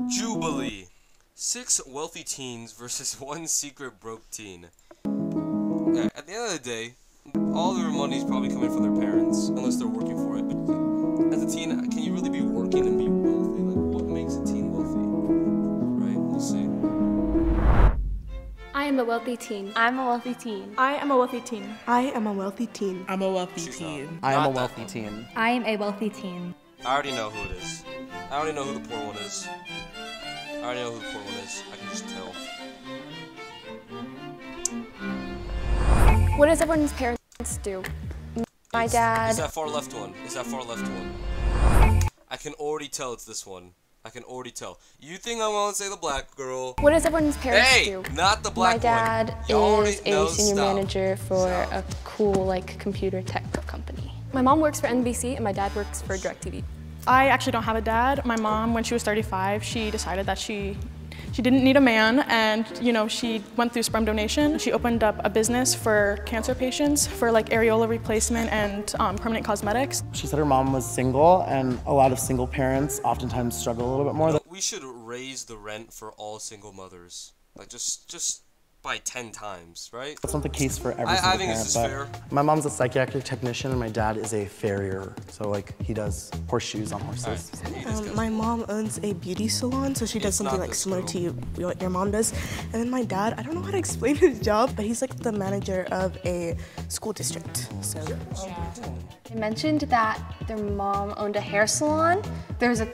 Jubilee. 6 wealthy teens versus 1 secret broke teen. At the end of the day, all their money is probably coming from their parents, unless they're working for it. But as a teen, can you really be working and be wealthy? Like, what makes a teen wealthy? Right? We'll see. I am a wealthy teen. I'm a wealthy teen. I am a wealthy teen. I am a wealthy teen. I'm a wealthy teen. I am a wealthy teen. I am a wealthy teen. I already know who it is. I already know who the poor one is. I already know who the poor one is. I can just tell. What does everyone's parents do? My dad. It's that far left one. It's that far left one. I can already tell it's this one. I can already tell. You think I'm gonna say the black girl? What does everyone's parents do? Not the black one. My dad is a senior manager for a cool computer tech company. My mom works for NBC and my dad works for DirecTV. I actually don't have a dad. My mom, when she was 35, she decided that she didn't need a man, and she went through sperm donation. She opened up a business for cancer patients for areola replacement and permanent cosmetics. She said her mom was single, and a lot of single parents oftentimes struggle a little bit more. We should raise the rent for all single mothers. Like just by 10 times, right? That's not the case for every single I think parent, this is fair. My mom's a psychiatric technician and my dad is a farrier. So he does horseshoes on horses. Right. My mom owns a beauty salon, so she does something similar to what your mom does. And then my dad, I don't know how to explain his job, but he's the manager of a school district. So. They mentioned that their mom owned a hair salon. There's a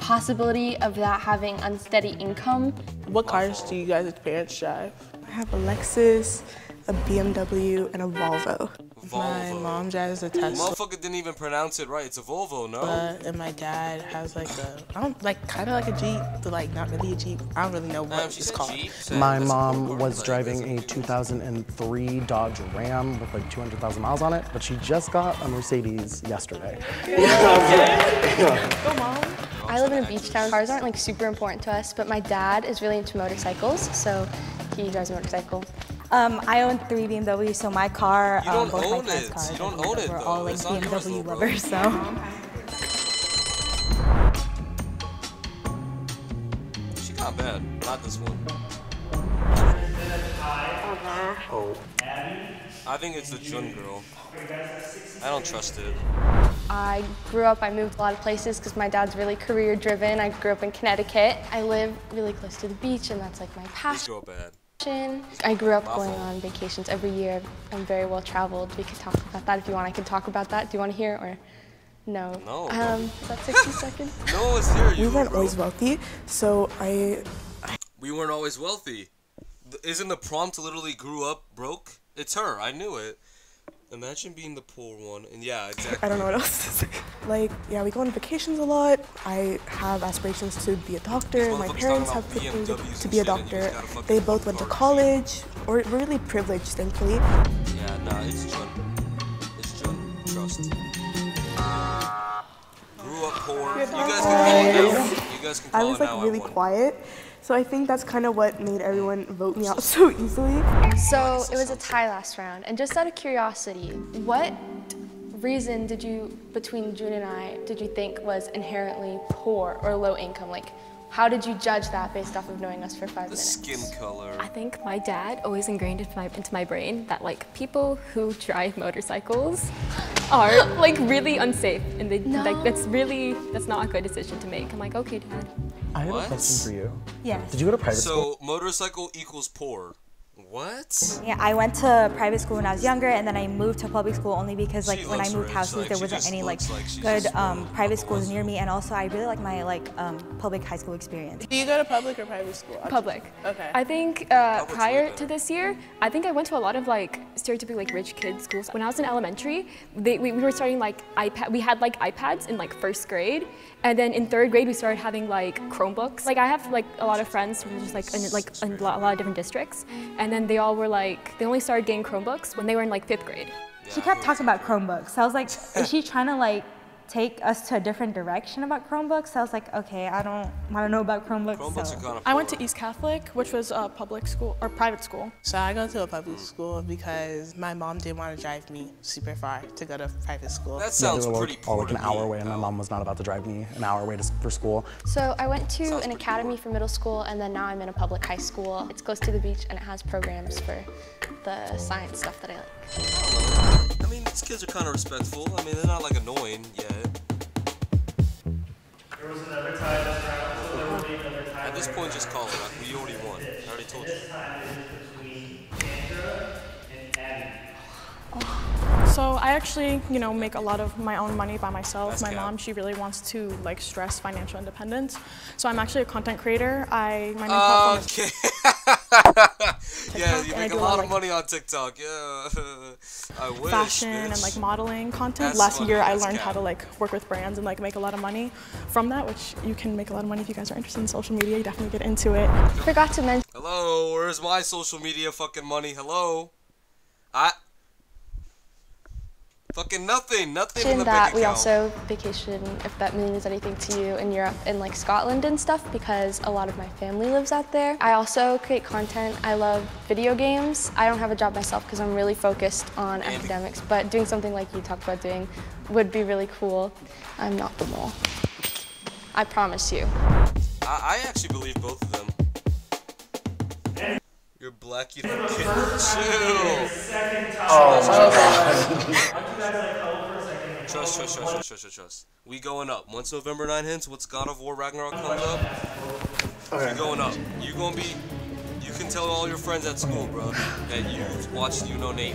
possibility of that having unsteady income. What cars do you guys' parents drive? I have a Lexus, a BMW, and a Volvo. My mom drives a Tesla. Motherfucker didn't even pronounce it right. It's a Volvo, no? And my dad has kind of like a Jeep, but not really a Jeep. I don't really know what it's called. My mom was driving a 2003 Dodge Ram with 200,000 miles on it, but she just got a Mercedes yesterday. Go, Mom. I live in a beach town. Cars aren't super important to us, but my dad is really into motorcycles, so he drives a motorcycle. I own 3 BMWs, so my car, you don't both own my parents' it. cars, You don't own it, we're though. all It's not yours, BMW though, lovers, so. She got bad. Not this one. Oh. I think it's the Jun girl. I don't trust it. I moved a lot of places because my dad's really career driven. I grew up in Connecticut. I live really close to the beach and that's my passion. This girl bad. I grew up going on vacations every year. I'm very well traveled. We could talk about that if you want. I can talk about that. Do you want to hear or no? No. Is that 60 seconds? No, it's here. We weren't always wealthy, so We weren't always wealthy. Isn't the prompt literally grew up broke? It's her. I knew it. Imagine being the poor one, and yeah, exactly. I don't know what else to say. We go on vacations a lot. I have aspirations to be a doctor. My parents have picked me to be a doctor. They both went to college. We're really privileged, thankfully. Yeah, nah, it's Jun. It's Jun. Trust. Grew up poor. You guys can call it now. You guys can call it now. I was really quiet. So I think that's kind of what made everyone vote me out so easily. So it was a tie last round, and just out of curiosity, what reason between June and I, did you think was inherently poor or low income? How did you judge that based off of knowing us for 5 minutes? The skin color. I think my dad always ingrained into my brain that people who drive motorcycles are really unsafe, and that's not a good decision to make. I'm like, okay, Dad. I have a question for you. Yes. Did you go to private school? So motorcycle equals poor. What? Yeah, I went to private school when I was younger, and then I moved to public school only because when I moved houses, there wasn't any good private schools near me, and also I really like my public high school experience. Do you go to public or private school? Public. Okay. I think prior to this year, I think I went to a lot of stereotypically rich kid schools. When I was in elementary, we were starting iPad. We had iPads in first grade, and then in third grade we started having Chromebooks. I have a lot of friends from just in a lot of different districts, and then they all were they only started getting Chromebooks when they were in 5th grade. She kept talking about Chromebooks. I was like, is she trying to take us to a different direction about Chromebooks. So I was like, okay, I don't want to know about Chromebooks. Chromebooks are kind of I went to East Catholic, which was a public school or private school. So I go to a public school because my mom didn't want to drive me super far to go to private school. That sounds they were pretty poor. like an hour away, and my mom was not about to drive me an hour away for school. So I went to an academy for middle school, and then now I'm in a public high school. It's close to the beach, and it has programs for the science stuff that I like. I mean, these kids are kind of respectful. I mean, they're not like annoying yet. There was another tie this round, so there will be another tie. At this point, just call it. We already won. I already told you. This time it is between Sandra and Abby. So I actually, you know, make a lot of my own money by myself. That's My cap. mom, she really wants to like stress financial independence. So I'm actually a content creator. My main platform is Okay. Yeah, TikTok, you and I make a do lot like, of money on TikTok. Yeah. I wish. fashion bitch. and like modeling content. That's Last funny, year I that's learned cap. how to like work with brands and like make a lot of money from that, which you can make a lot of money if you guys are interested in social media. You definitely get into it. Forgot to mention Hello, where's my social media fucking money? Hello? Fucking nothing in the that bank we account. also vacation, if that means anything to you, in Europe and like Scotland and stuff, because a lot of my family lives out there. I also create content. I love video games. I don't have a job myself because I'm really focused on academics, but doing something like you talked about doing would be really cool. I'm not the mole. I promise you. I actually believe both of them. You're black, you don't get chill. Trust. We going up. Once November 9 hits, once God of War Ragnarok comes up, you're going up. You gonna be. You can tell all your friends at school, bro, that you watched YouKnowNate.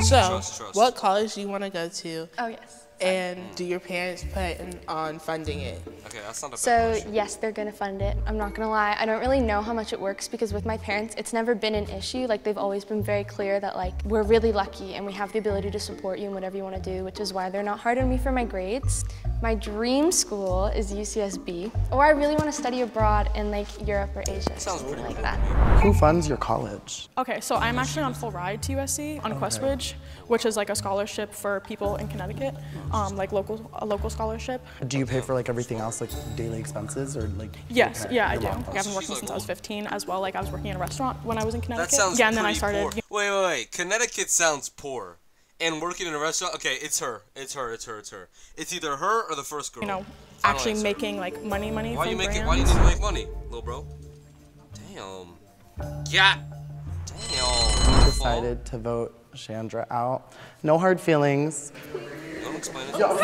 So, what college do you want to go to? Oh yes. And do your parents plan on funding it? Okay, that's not a bad So question. yes, they're gonna fund it. I'm not gonna lie, I don't really know how much it works because with my parents, it's never been an issue. Like they've always been very clear that like we're really lucky and we have the ability to support you in whatever you want to do, which is why they're not hard on me for my grades. My dream school is UCSB, or I really want to study abroad in like Europe or Asia, something like that. Who funds your college? Okay, so I'm actually on full ride to USC on Questbridge, which is like a scholarship for people in Connecticut, like a local scholarship. Do you pay for like everything else, like daily expenses, or like? Yes, yeah, I do. Your mom I've does? been working since I was 15 as well. Like I was working in a restaurant when I was in Connecticut. That sounds yeah, and then I pretty started. poor. Wait. Connecticut sounds poor. And working in a restaurant, okay, it's her. It's either her or the first girl. You know, Final actually answer. making like money Why from you brands. Why do you need to make money, little bro? Damn. Yeah. Damn. Decided to vote Chandra out. No hard feelings. Don't explain it. Don't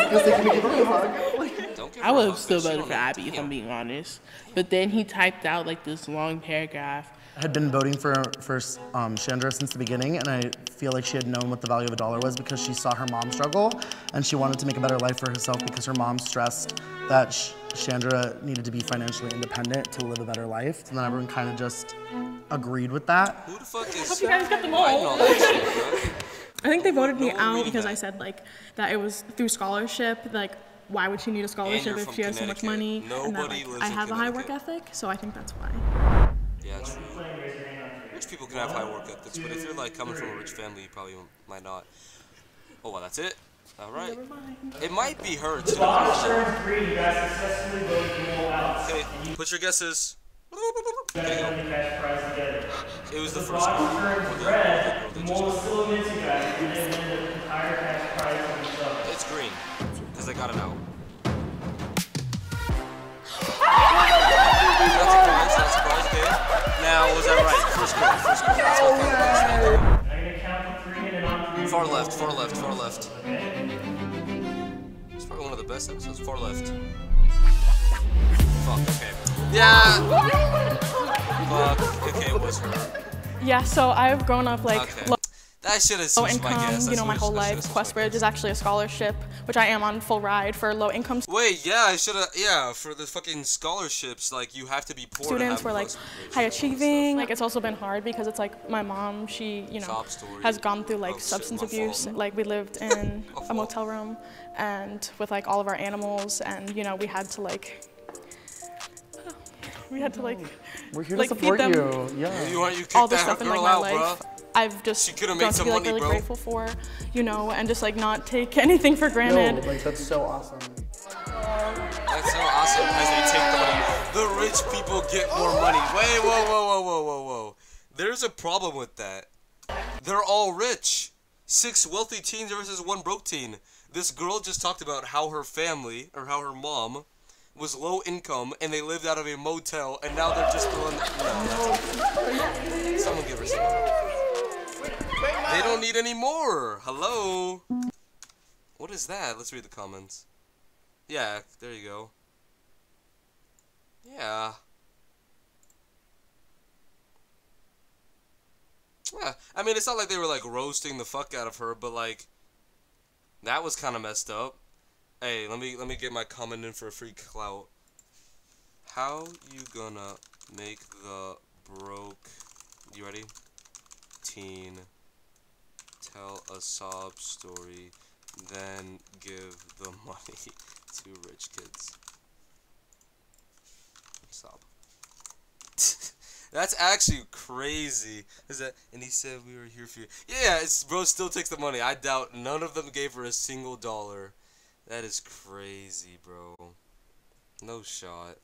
give I her would a have hug, still bitch. You voted don't for know. Abby if Damn. I'm being honest. But then he typed out like this long paragraph. I had been voting for Chandra since the beginning, and I feel like she had known what the value of a dollar was because she saw her mom struggle, and she wanted to make a better life for herself because her mom stressed that Chandra needed to be financially independent to live a better life. And then everyone kind of just agreed with that. Who the fuck is? Hope you guys got them I know all. that shit, bro. I think they voted me No one out reading because that. I said like that it was through scholarship. Like, why would she need a scholarship you're if from she has so much Connecticut. money? And that, Nobody like, lives I in have a high work Connecticut. ethic, so I think that's why. Yeah, true. Rich people can have high work ethics, but if you're like coming from a rich family, you probably might not. Oh, well, that's it. All right. It might be her too. Turn 3, you guys successfully voted you all out. Okay, put your guesses. You guys won the cash prize together. It was the The first box one. turns red, the mole is still against you guys. You're going to win the entire cash prize on yourself. It's green, because I got it out. Not surprised, okay. Now, was that right? First goal. Let's go find I'm going to count to 3 and then on 3. far left. Okay? It's probably one of the best episodes. Far left. Fuck, okay. Yeah! Fuck, okay, it was her. Yeah, so I've grown up like Okay. That should have low switched my income, guess. you know, my whole life. Questbridge is actually a scholarship, which I am on full ride for low income Wait, yeah, I should have. Yeah, for the fucking scholarships, like you have to be poor students to were have like Questbridge high and all that achieving. stuff. Like it's also been hard because it's like my mom, she, you know, Sob story. has gone through like Oh, shit, substance my abuse. fault. Like we lived in My a fault. motel room and with like all of our animals, and you know, we had to like We're here like, to feed support them. you. Yeah. You kicked all the that stuff in girl like my out, life. bruh. I've just She could've grown made to some be like money, really bro. grateful for, you know, and just like not take anything for granted. No, like that's so awesome. That's so awesome as they take the money. The rich people get more money. Wait, whoa. There's a problem with that. They're all rich. 6 wealthy teens versus 1 broke teen. This girl just talked about how her family, or how her mom, was low income and they lived out of a motel and now they're just throwing... No, someone give her some. They don't need any more. Hello? What is that? Let's read the comments. Yeah, there you go. Yeah. Yeah, I mean, it's not like they were, like, roasting the fuck out of her, but, like, that was kind of messed up. Hey, let me get my comment in for a free clout. How you gonna make the broke, you ready? Teen tell a sob story, then give the money to rich kids? Sob. That's actually crazy. Is that? And he said we were here for you. Yeah, bro still takes the money. I doubt none of them gave her a single dollar. That is crazy, bro. No shot.